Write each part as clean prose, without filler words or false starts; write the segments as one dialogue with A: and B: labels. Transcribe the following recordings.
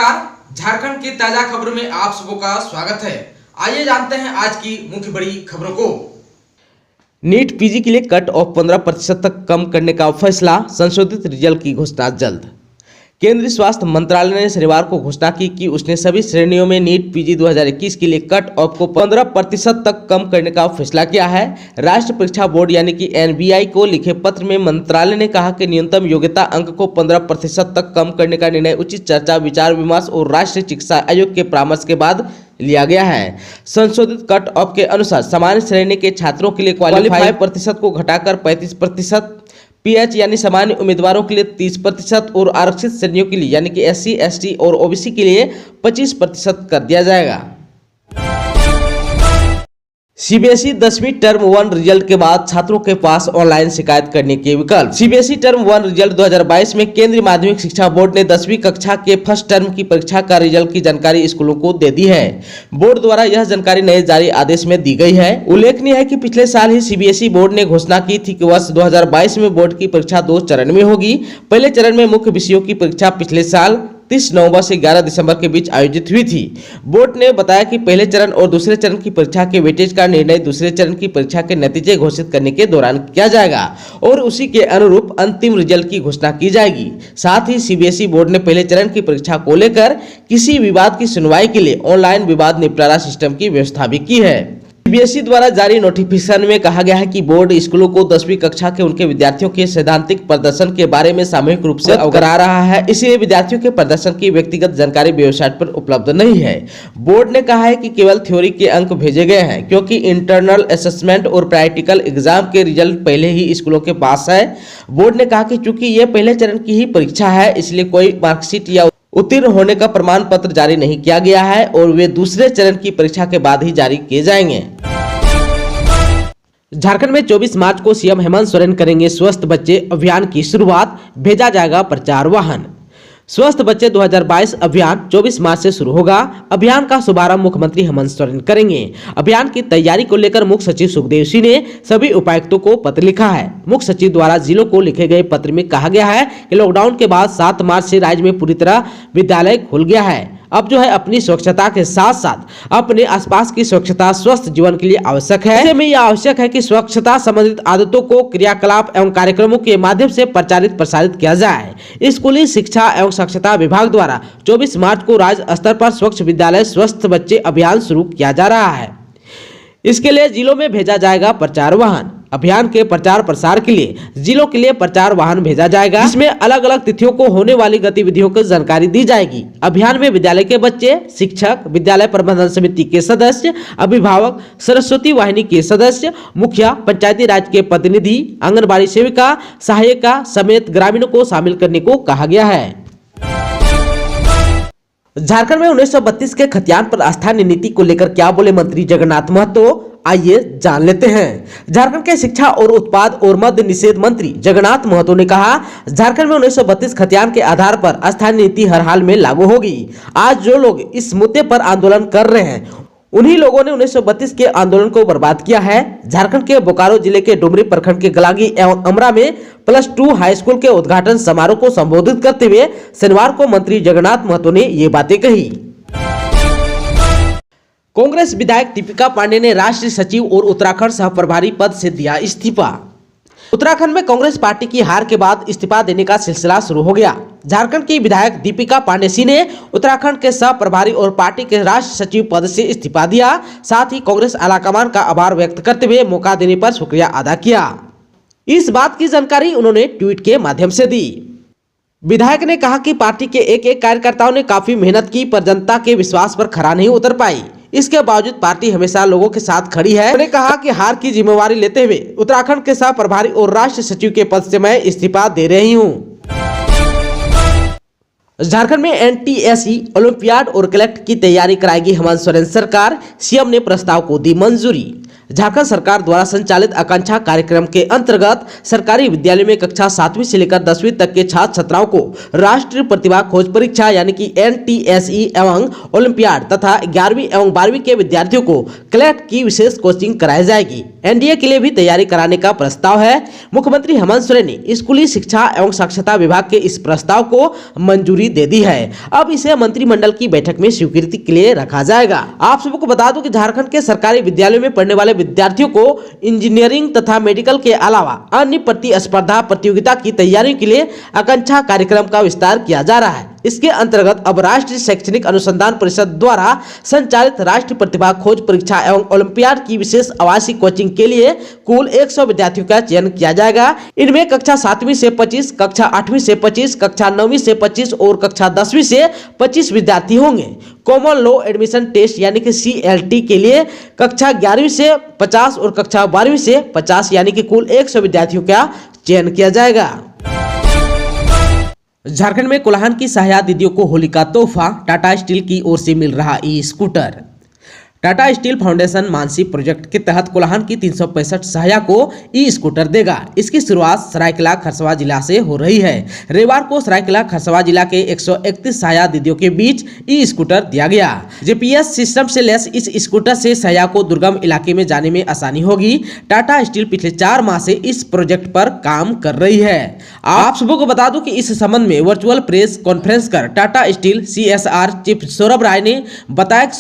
A: नमस्कार, झारखंड की ताजा खबरों में आप सबों का स्वागत है। आइए जानते हैं आज की मुख्य बड़ी खबरों को। नीट पीजी के लिए कट ऑफ 15% तक कम करने का फैसला, संशोधित रिजल्ट की घोषणा जल्द। केंद्रीय स्वास्थ्य मंत्रालय ने शनिवार को घोषणा की कि उसने सभी श्रेणियों में नीट पीजी 2021 के लिए कट ऑफ को 15% तक कम करने का फैसला किया है। राष्ट्रीय परीक्षा बोर्ड यानी कि एनबीआई को लिखे पत्र में मंत्रालय ने कहा कि न्यूनतम योग्यता अंक को 15% तक कम करने का निर्णय उचित चर्चा, विचार विमर्श और राष्ट्रीय शिक्षा आयोग के परामर्श के बाद लिया गया है। संशोधित कट ऑफ के अनुसार सामान्य श्रेणी के छात्रों के लिए क्वालिफाई प्रतिशत को घटाकर 35%, पीएच यानी सामान्य उम्मीदवारों के लिए 30% और आरक्षित श्रेणियों के लिए यानी कि एससी, एसटी और ओबीसी के लिए 25% कर दिया जाएगा। सीबीएसई 10वीं टर्म 1 रिजल्ट के बाद छात्रों के पास ऑनलाइन शिकायत करने के विकल्प। सीबीएसई टर्म 1 रिजल्ट 2022 में केंद्रीय माध्यमिक शिक्षा बोर्ड ने 10वीं कक्षा के फर्स्ट टर्म की परीक्षा का रिजल्ट की जानकारी स्कूलों को दे दी है। बोर्ड द्वारा यह जानकारी नए जारी आदेश में दी गई है। उल्लेखनीय है कि पिछले साल ही सीबीएसई बोर्ड ने घोषणा की थी कि वर्ष 2022 में बोर्ड की परीक्षा 2 चरण में होगी। पहले चरण में मुख्य विषयों की परीक्षा पिछले साल 30 नवंबर से 11 दिसंबर के बीच आयोजित हुई थी। बोर्ड ने बताया कि पहले चरण और दूसरे चरण की परीक्षा के वेटेज का निर्णय दूसरे चरण की परीक्षा के नतीजे घोषित करने के दौरान किया जाएगा और उसी के अनुरूप अंतिम रिजल्ट की घोषणा की जाएगी। साथ ही सीबीएसई बोर्ड ने पहले चरण की परीक्षा को लेकर किसी विवाद की सुनवाई के लिए ऑनलाइन विवाद निपटारा सिस्टम की व्यवस्था भी की है। सीबीएसई द्वारा जारी नोटिफिकेशन में कहा गया है कि बोर्ड स्कूलों को 10वीं कक्षा के उनके विद्यार्थियों के सैद्धांतिक प्रदर्शन के बारे में सामूहिक रूप से अवगत करा रहा है। इसलिए विद्यार्थियों के प्रदर्शन की व्यक्तिगत जानकारी वेबसाइट पर उपलब्ध नहीं है। बोर्ड ने कहा है कि केवल थ्योरी के अंक भेजे गए हैं क्योंकि इंटरनल असेसमेंट और प्रैक्टिकल एग्जाम के रिजल्ट पहले ही स्कूलों के पास है। बोर्ड ने कहा कि चूंकि ये पहले चरण की ही परीक्षा है, इसलिए कोई मार्कशीट या उत्तीर्ण होने का प्रमाण पत्र जारी नहीं किया गया है और वे दूसरे चरण की परीक्षा के बाद ही जारी किए जाएंगे। झारखंड में 24 मार्च को सीएम हेमंत सोरेन करेंगे स्वस्थ बच्चे अभियान की शुरुआत, भेजा जाएगा प्रचार वाहन। स्वस्थ बच्चे 2022 अभियान 24 मार्च से शुरू होगा। अभियान का शुभारंभ मुख्यमंत्री हेमंत सोरेन करेंगे। अभियान की तैयारी को लेकर मुख्य सचिव सुखदेव सिंह ने सभी उपायुक्तों को पत्र लिखा है। मुख्य सचिव द्वारा जिलों को लिखे गए पत्र में कहा गया है कि लॉकडाउन के बाद 7 मार्च से राज्य में पूरी तरह विद्यालय खुल गया है। अब जो है अपनी स्वच्छता के साथ साथ अपने आसपास की स्वच्छता स्वस्थ जीवन के लिए आवश्यक है। ऐसे में यह आवश्यक है कि स्वच्छता संबंधित आदतों को क्रियाकलाप एवं कार्यक्रमों के माध्यम से प्रचारित प्रसारित किया जाए। स्कूली शिक्षा एवं स्वच्छता विभाग द्वारा 24 मार्च को राज्य स्तर पर स्वच्छ विद्यालय स्वस्थ बच्चे अभियान शुरू किया जा रहा है। इसके लिए जिलों में भेजा जाएगा प्रचार वाहन। अभियान के प्रचार प्रसार के लिए जिलों के लिए प्रचार वाहन भेजा जाएगा, जिसमें अलग अलग तिथियों को होने वाली गतिविधियों की जानकारी दी जाएगी। अभियान में विद्यालय के बच्चे, शिक्षक, विद्यालय प्रबंधन समिति के सदस्य, अभिभावक, सरस्वती वाहिनी के सदस्य, मुखिया, पंचायती राज के प्रतिनिधि, आंगनबाड़ी सेविका, सहायिका समेत ग्रामीणों को शामिल करने को कहा गया है। झारखंड में 1932 के खतियान पर स्थानीय नीति को लेकर क्या बोले मंत्री जगन्नाथ महतो, आइए जान लेते हैं। झारखंड के शिक्षा और उत्पाद और मद्य निषेध मंत्री जगन्नाथ महतो ने कहा, झारखंड में 1932 खतियान के आधार पर स्थानीय नीति हर हाल में लागू होगी। आज जो लोग इस मुद्दे पर आंदोलन कर रहे हैं, उन्हीं लोगों ने 1932 के आंदोलन को बर्बाद किया है। झारखंड के बोकारो जिले के डुमरी प्रखंड के गलागी एवं अमरा में +2 हाई स्कूल के उद्घाटन समारोह को संबोधित करते हुए शनिवार को मंत्री जगन्नाथ महतो ने ये बातें कही। कांग्रेस विधायक दीपिका पांडे ने राष्ट्रीय सचिव और उत्तराखंड सह प्रभारी पद से दिया इस्तीफा। उत्तराखंड में कांग्रेस पार्टी की हार के बाद इस्तीफा देने का सिलसिला शुरू हो गया। झारखंड की विधायक दीपिका पांडे सिंह ने उत्तराखंड के सह प्रभारी और पार्टी के राष्ट्रीय सचिव पद से इस्तीफा दिया। साथ ही कांग्रेस आलाकमान का आभार व्यक्त करते हुए मौका देने पर शुक्रिया अदा किया। इस बात की जानकारी उन्होंने ट्वीट के माध्यम से दी। विधायक ने कहा कि पार्टी के एक कार्यकर्ताओं ने काफी मेहनत की पर जनता के विश्वास पर खरा नहीं उतर पाई। इसके बावजूद पार्टी हमेशा लोगों के साथ खड़ी है। उन्होंने कहा कि हार की जिम्मेवारी लेते हुए उत्तराखंड के सह प्रभारी और राष्ट्रीय सचिव के पद से मैं इस्तीफा दे रही हूं। झारखंड में एनटीएसई ओलंपियाड और कलेक्ट की तैयारी कराएगी हेमंत सोरेन सरकार, सीएम ने प्रस्ताव को दी मंजूरी। झारखंड सरकार द्वारा संचालित आकांक्षा कार्यक्रम के अंतर्गत सरकारी विद्यालय में कक्षा 7वीं से लेकर 10वीं तक के छात्र छात्राओं को राष्ट्रीय प्रतिभा खोज परीक्षा यानी कि एनटीएसई एवं ओलंपियाड तथा 11वीं एवं 12वीं के विद्यार्थियों को कलेक्ट की विशेष कोचिंग कराई जाएगी। एनडीए के लिए भी तैयारी कराने का प्रस्ताव है। मुख्यमंत्री हेमंत सोरेन ने स्कूली शिक्षा एवं साक्षरता विभाग के इस प्रस्ताव को मंजूरी दे दी है। अब इसे मंत्रिमंडल की बैठक में स्वीकृति के लिए रखा जाएगा। आप सबको बता दूं कि झारखंड के सरकारी विद्यालयों में पढ़ने वाले विद्यार्थियों को इंजीनियरिंग तथा मेडिकल के अलावा अन्य प्रतिस्पर्धा प्रतियोगिता की तैयारी के लिए आकांक्षा कार्यक्रम का विस्तार किया जा रहा है। इसके अंतर्गत अब राष्ट्रीय शैक्षणिक अनुसंधान परिषद द्वारा संचालित राष्ट्रीय प्रतिभा खोज परीक्षा एवं ओलंपियाड की विशेष आवासीय कोचिंग के लिए कुल 100 विद्यार्थियों का चयन किया जाएगा। इनमें कक्षा 7वीं से 25, कक्षा 8वीं से 25, कक्षा 9वीं से 25 और कक्षा 10वीं से 25 विद्यार्थी होंगे। कॉमन लॉ एडमिशन टेस्ट यानी कि CLT के लिए कक्षा 11वीं से 50 और कक्षा 12वीं से 50 यानी कि कुल 100 विद्यार्थियों का चयन किया जाएगा। झारखंड में कोल्हान की सहाया दीदियों को होली का तोहफा, टाटा स्टील की ओर से मिल रहा e scooter. Tata steel foundation Mansi project के तहत कोल्हान की 365 सहाया को ई-स्कूटर देगा। इसकी शुरुआत सरायकेला खरसावां जिला से हो रही है। रविवार को सरायकेला खरसावां जिला के 131 सहाया दीदियों के बीच ई-स्कूटर दिया गया। GPS सिस्टम से लैस इस स्कूटर से सहाया को दुर्गम इलाके में जाने में आसानी होगी। टाटा स्टील पिछले 4 माह से इस प्रोजेक्ट पर काम कर रही है। आप सबको को बता दूं कि इस संबंध में वर्चुअल प्रेस कॉन्फ्रेंस कर Tata steel CSR chief Saurabh Rai ने बताया कि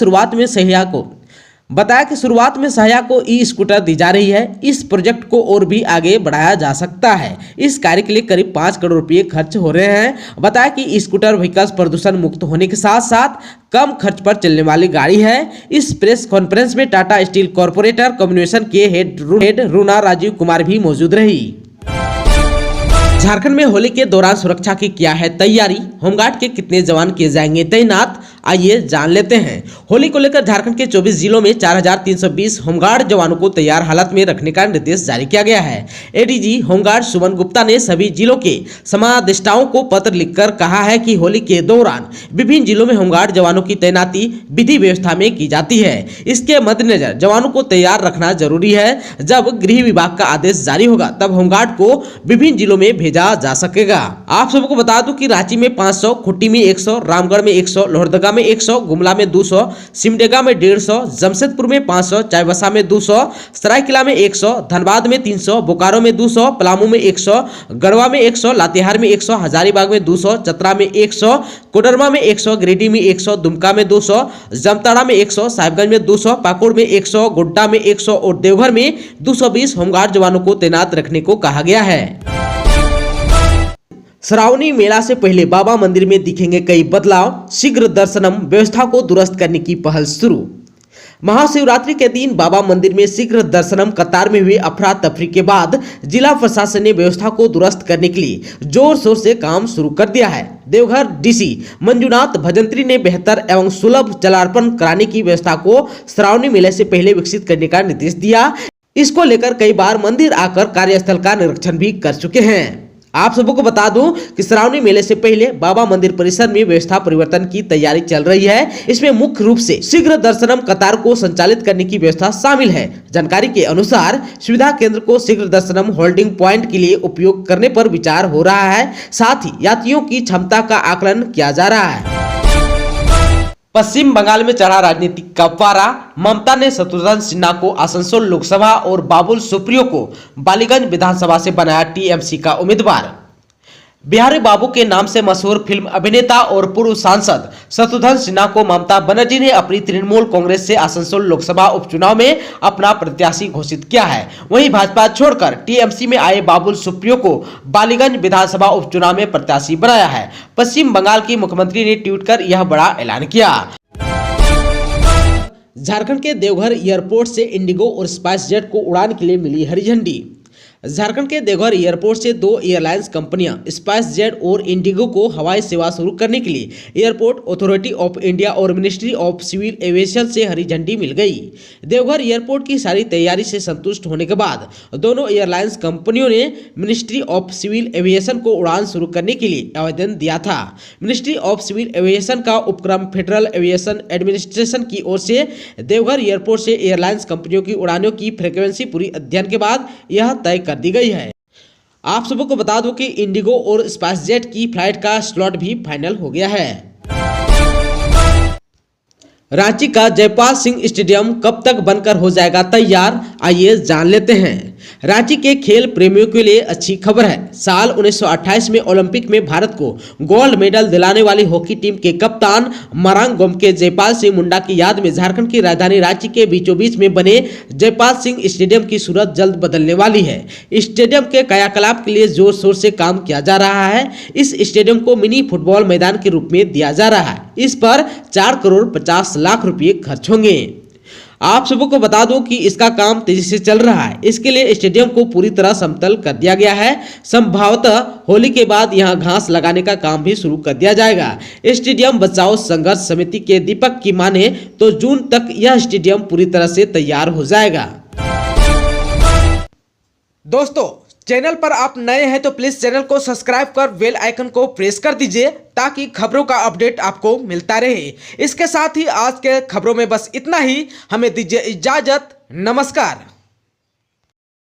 A: शुरुआत में सहाया को ई-स्कूटर दी जा रही है। इस प्रोजेक्ट को और भी आगे बढ़ाया जा सकता है। इस कार्य के लिए करीब 5 करोड़ रुपए खर्च हो रहे हैं। बताया कि ई-स्कूटर व्हीकल्स प्रदूषण मुक्त होने के साथ साथ कम खर्च पर चलने वाली गाड़ी है। इस प्रेस कॉन्फ्रेंस में टाटा स्टील कॉर्पोरेटर कम्युनिकेशन के हेड रूना राजीव कुमार भी मौजूद रही। झारखंड में होली के दौरान सुरक्षा की क्या है तैयारी, होमगार्ड के कितने जवान किए जाएंगे तैनात, आइए जान लेते हैं। होली को लेकर झारखंड के 24 जिलों में 4320 होमगार्ड जवानों को तैयार हालत में रखने का निर्देश जारी किया गया है। ADG होमगार्ड सुमन गुप्ता ने सभी जिलों के समादेष्टाओं को पत्र लिखकर कहा है कि होली के दौरान विभिन्न जिलों में होमगार्ड जवानों की तैनाती विधि व्यवस्था में की जाती है। इसके मद्देनजर जवानों को तैयार रखना जरूरी है। जब गृह विभाग का आदेश जारी होगा तब होमगार्ड को विभिन्न जिलों में भेजा जा सकेगा। आप सबको बता दूं कि रांची में 500, खुट्टी में 100, रामगढ़ में 100, लोहरदगा में 100, गुमला में 200, सिमडेगा में 150, जमशेदपुर में 500, चाईबासा में 200, सरायकेला में 100, धनबाद में 300, बोकारो में 200, पलामू में 100, गढ़वा में 100, लातेहार में 100, हजारीबाग में 200, चतरा में 100, कोडरमा में 100, गिरिडीह में 100, दुमका में 200, जामताड़ा में 100, साहिबगंज में 200, पाकुड़ में 100, गोड्डा में 100 और देवघर में 220 होमगार्ड जवानों को तैनात रखने को कहा गया है। श्रावणी मेला से पहले बाबा मंदिर में दिखेंगे कई बदलाव, शीघ्र दर्शनम व्यवस्था को दुरुस्त करने की पहल शुरू। महाशिवरात्रि के दिन बाबा मंदिर में शीघ्र दर्शनम कतार में हुए अफरा तफरी के बाद जिला प्रशासन ने व्यवस्था को दुरुस्त करने के लिए जोर शोर से काम शुरू कर दिया है। देवघर DC मंजुनाथ भजंत्री ने बेहतर एवं सुलभ जलार्पण कराने की व्यवस्था को श्रावणी मेले से पहले विकसित करने का निर्देश दिया। इसको लेकर कई बार मंदिर आकर कार्यस्थल का निरीक्षण भी कर चुके हैं। आप सबको बता दूं कि श्रावणी मेले से पहले बाबा मंदिर परिसर में व्यवस्था परिवर्तन की तैयारी चल रही है। इसमें मुख्य रूप से शीघ्र दर्शनम कतार को संचालित करने की व्यवस्था शामिल है। जानकारी के अनुसार सुविधा केंद्र को शीघ्र दर्शनम होल्डिंग पॉइंट के लिए उपयोग करने पर विचार हो रहा है। साथ ही यात्रियों की क्षमता का आकलन किया जा रहा है। पश्चिम बंगाल में चढ़ा राजनीतिक का पारा, ममता ने शत्रुघ्न सिन्हा को आसनसोल लोकसभा और बाबुल सुप्रियो को बालीगंज विधानसभा से बनाया TMC का उम्मीदवार। बिहारी बाबू के नाम से मशहूर फिल्म अभिनेता और पूर्व सांसद शत्रुघ्न सिन्हा को ममता बनर्जी ने अपनी तृणमूल कांग्रेस से आसनसोल लोकसभा उपचुनाव में अपना प्रत्याशी घोषित किया है। वहीं भाजपा छोड़कर TMC में आए बाबुल सुप्रियो को बालीगंज विधानसभा उपचुनाव में प्रत्याशी बनाया है। पश्चिम बंगाल की मुख्यमंत्री ने ट्वीट कर यह बड़ा ऐलान किया। झारखंड के देवघर एयरपोर्ट से इंडिगो और स्पाइस जेट को उड़ान के लिए मिली हरी झंडी। झारखंड के देवघर एयरपोर्ट से 2 एयरलाइंस कंपनियां स्पाइस जेट और इंडिगो को हवाई सेवा शुरू करने के लिए एयरपोर्ट अथॉरिटी ऑफ इंडिया और मिनिस्ट्री ऑफ सिविल एविएशन से हरी झंडी मिल गई। देवघर एयरपोर्ट की सारी तैयारी से संतुष्ट होने के बाद दोनों एयरलाइंस कंपनियों ने मिनिस्ट्री ऑफ सिविल एविएशन को उड़ान शुरू करने के लिए आवेदन दिया था। मिनिस्ट्री ऑफ सिविल एविएशन का उपक्रम फेडरल एविएशन एडमिनिस्ट्रेशन की ओर से देवघर एयरपोर्ट से एयरलाइंस कंपनियों की उड़ानों की फ्रीक्वेंसी पूरी अध्ययन के बाद यह तय कर दी गई है। आप सबको बता दूं कि इंडिगो और स्पाइस जेट की फ्लाइट का स्लॉट भी फाइनल हो गया है। रांची का जयपाल सिंह स्टेडियम कब तक बनकर हो जाएगा तैयार, आइए जान लेते हैं। रांची के खेल प्रेमियों के लिए अच्छी खबर है। साल 1928 में ओलंपिक में भारत को गोल्ड मेडल दिलाने वाली हॉकी टीम के कप्तान मरांगगोम के जयपाल सिंह मुंडा की याद में झारखंड की राजधानी रांची के बीचों बीच में बने जयपाल सिंह स्टेडियम की सूरत जल्द बदलने वाली है। स्टेडियम के कायाकल्प के लिए जोर शोर से काम किया जा रहा है। इस स्टेडियम को मिनी फुटबॉल मैदान के रूप में दिया जा रहा है। इस पर 4 करोड़ 50 लाख रुपए खर्च होंगे। आप सबको बता दूं कि इसका काम तेजी से चल रहा है। इसके लिए स्टेडियम को पूरी तरह समतल कर दिया गया है। संभवतः होली के बाद यहां घास लगाने का काम भी शुरू कर दिया जाएगा। स्टेडियम बचाओ संघर्ष समिति के दीपक की माने तो जून तक यह स्टेडियम पूरी तरह से तैयार हो जाएगा। दोस्तों, चैनल पर आप नए हैं तो प्लीज चैनल को सब्सक्राइब कर बेल आइकन को प्रेस कर दीजिए ताकि खबरों का अपडेट आपको मिलता रहे। इसके साथ ही आज के खबरों में बस इतना ही। हमें दीजिए इजाजत। नमस्कार।